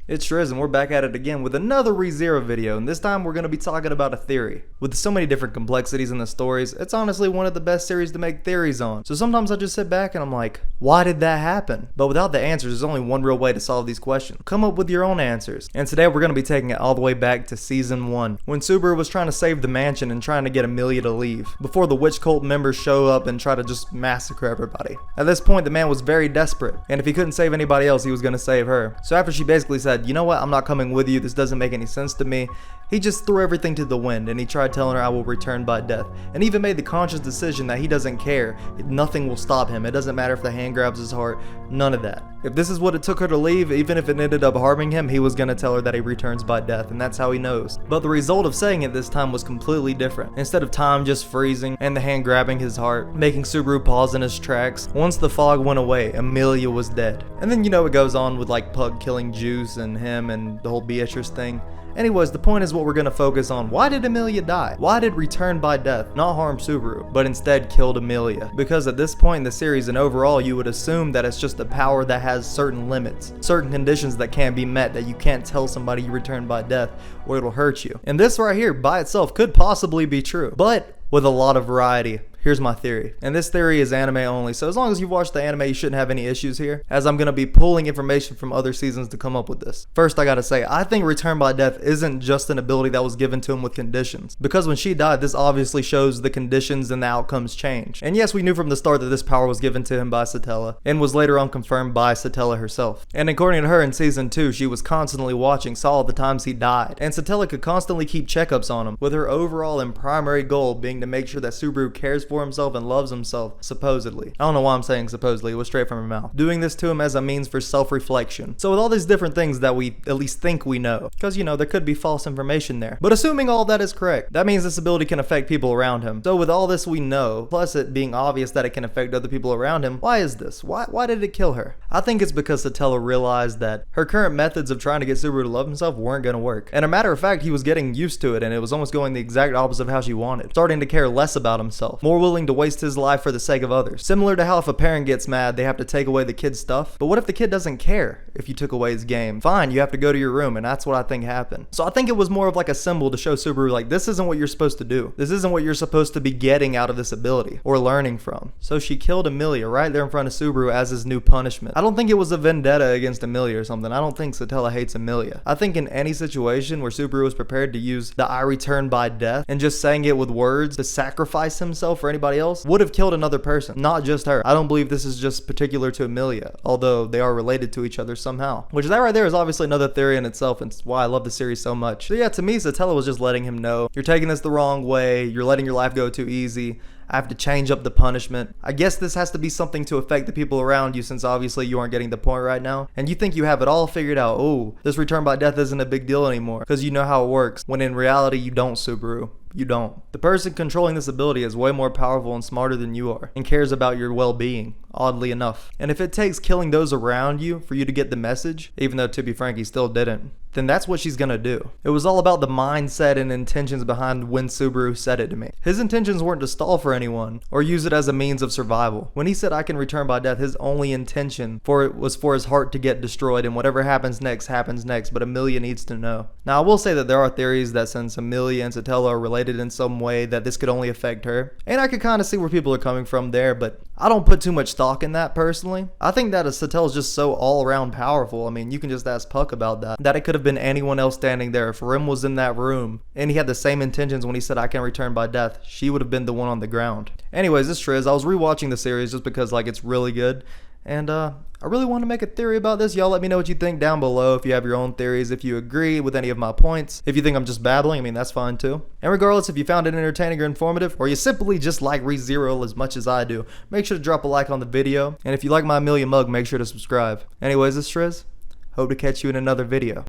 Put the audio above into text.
It's Shriz and we're back at it again with another rezero video, and this time we're going to be talking about a theory. With so many different complexities in the stories, it's honestly one of the best series to make theories on. So sometimes I just sit back and I'm like, why did that happen? But without the answers, there's only one real way to solve these questions. Come up with your own answers. And today we're going to be taking it all the way back to season 1, when Subaru was trying to save the mansion and trying to get Emilia to leave, before the witch cult members show up and try to just massacre everybody. At this point, the man was very desperate, and if he couldn't save anybody else, he was going to save her. So after she basically said, you know what, I'm not coming with you, this doesn't make any sense to me, he just threw everything to the wind and he tried telling her I will return by death, and even made the conscious decision that he doesn't care. Nothing will stop him. It doesn't matter if the hand grabs his heart, none of that. If this is what it took her to leave, even if it ended up harming him, he was going to tell her that he returns by death, and that's how he knows. But the result of saying it this time was completely different. Instead of time just freezing and the hand grabbing his heart, making Subaru pause in his tracks, once the fog went away, Emilia was dead. And then it goes on with like Pug killing Juice and him and the whole Beatrice thing. Anyways, the point is what we're going to focus on. Why did Emilia die? Why did return by death not harm Subaru, but instead killed Emilia? Because at this point in the series and overall, you would assume that it's just a power that has certain limits, certain conditions that can't be met, that you can't tell somebody you return by death or it'll hurt you. And this right here by itself could possibly be true, but with a lot of variety. Here's my theory, and this theory is anime only, so as long as you've watched the anime, you shouldn't have any issues here, as I'm going to be pulling information from other seasons to come up with this. First, I gotta say, I think Return by Death isn't just an ability that was given to him with conditions, because when she died, this obviously shows the conditions and the outcomes change. And yes, we knew from the start that this power was given to him by Satella, and was later on confirmed by Satella herself. And according to her in season 2, she was constantly watching, saw all the times he died, and Satella could constantly keep checkups on him, with her overall and primary goal being to make sure that Subaru cares for himself and loves himself, supposedly. I don't know why I'm saying supposedly, it was straight from her mouth. Doing this to him as a means for self-reflection. So with all these different things that we at least think we know, because there could be false information there. But assuming all that is correct, that means this ability can affect people around him. So with all this we know, plus it being obvious that it can affect other people around him, why is this? Why did it kill her? I think it's because Satella realized that her current methods of trying to get Subaru to love himself weren't going to work. And a matter of fact, he was getting used to it, and it was almost going the exact opposite of how she wanted. Starting to care less about himself, more willing to waste his life for the sake of others. Similar to how if a parent gets mad, they have to take away the kid's stuff. But what if the kid doesn't care if you took away his game? Fine, you have to go to your room, and that's what I think happened. So I think it was more of like a symbol to show Subaru like, this isn't what you're supposed to do. This isn't what you're supposed to be getting out of this ability or learning from. So she killed Emilia right there in front of Subaru as his new punishment. I don't think it was a vendetta against Emilia or something. I don't think Satella hates Emilia. I think in any situation where Subaru was prepared to use the I return by death and just saying it with words to sacrifice himself for anybody else would have killed another person, not just her. I don't believe this is just particular to Emilia, although they are related to each other somehow. Which that right there is obviously another theory in itself, and it's why I love the series so much. So yeah, to me, Satella was just letting him know, you're taking this the wrong way, you're letting your life go too easy, I have to change up the punishment. I guess this has to be something to affect the people around you, since obviously you aren't getting the point right now. And you think you have it all figured out. Oh, this return by death isn't a big deal anymore, because you know how it works. When in reality, you don't, Subaru. You don't. The person controlling this ability is way more powerful and smarter than you are, and cares about your well-being, oddly enough. And if it takes killing those around you for you to get the message, even though to be frank, he still didn't, then that's what she's gonna do. It was all about the mindset and intentions behind when Subaru said it to me. His intentions weren't to stall for anyone or use it as a means of survival. When he said I can return by death, his only intention for it was for his heart to get destroyed, and whatever happens next, but Emilia needs to know. Now I will say that there are theories that since Emilia and Satella are related in some way, that this could only affect her, and I could kind of see where people are coming from there, but I don't put too much stock in that personally. I think that Satella is just so all around powerful. I mean, you can just ask Puck about that it could have been anyone else standing there. If Rim was in that room and he had the same intentions when he said I can return by death, she would have been the one on the ground. Anyways, this Shriz, I was rewatching the series just because like it's really good, and I really want to make a theory about this. Y'all let me know what you think down below, if you have your own theories, if you agree with any of my points, if you think I'm just babbling, I mean that's fine too. And regardless, if you found it entertaining or informative, or you simply just like rezero as much as I do, make sure to drop a like on the video, and if you like my Emilia mug, make sure to subscribe. Anyways, this is Shriz. Hope to catch you in another video.